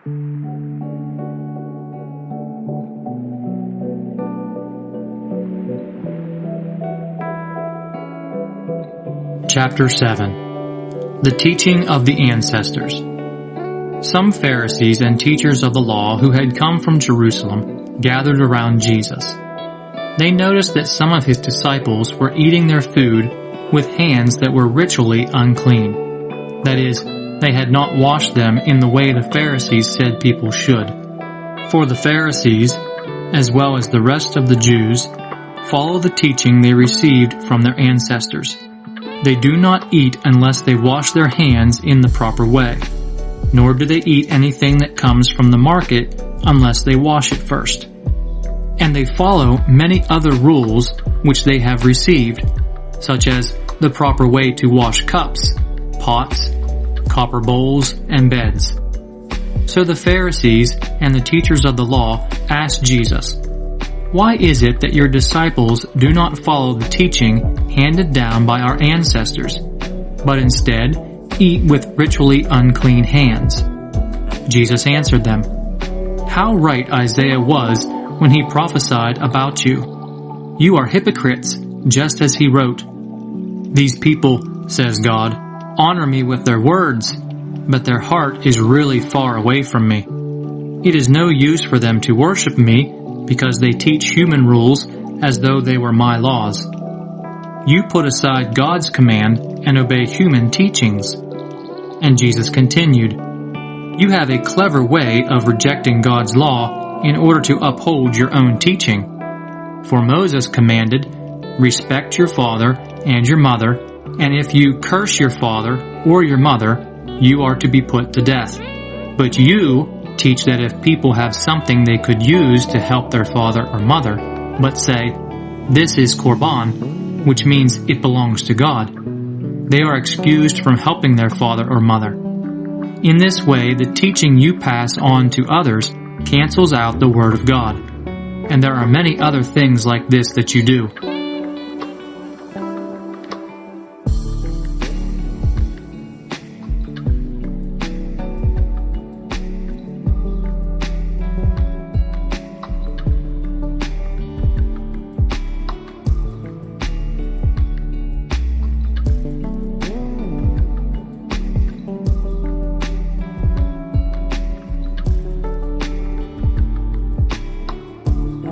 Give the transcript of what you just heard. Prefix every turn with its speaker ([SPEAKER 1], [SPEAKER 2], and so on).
[SPEAKER 1] Chapter 7. The Teaching of the Ancestors. Some Pharisees and teachers of the law who had come from Jerusalem gathered around Jesus. They noticed that some of his disciples were eating their food with hands that were ritually unclean. That is, they had not washed them in the way the Pharisees said people should. For the Pharisees, as well as the rest of the Jews, follow the teaching they received from their ancestors. They do not eat unless they wash their hands in the proper way, nor do they eat anything that comes from the market unless they wash it first. And they follow many other rules which they have received, such as the proper way to wash cups, pots, copper bowls, and beds. So the Pharisees and the teachers of the law asked Jesus, "Why is it that your disciples do not follow the teaching handed down by our ancestors, but instead eat with ritually unclean hands?" Jesus answered them, "How right Isaiah was when he prophesied about you. You are hypocrites, just as he wrote. These people, says God, honor me with their words, but their heart is really far away from me. It is no use for them to worship me because they teach human rules as though they were my laws. You put aside God's command and obey human teachings." And Jesus continued, "You have a clever way of rejecting God's law in order to uphold your own teaching. For Moses commanded, 'Respect your father and your mother, and if you curse your father or your mother, you are to be put to death.' But you teach that if people have something they could use to help their father or mother, but say, 'This is Korban,' which means it belongs to God, they are excused from helping their father or mother. In this way, the teaching you pass on to others cancels out the Word of God. And there are many other things like this that you do.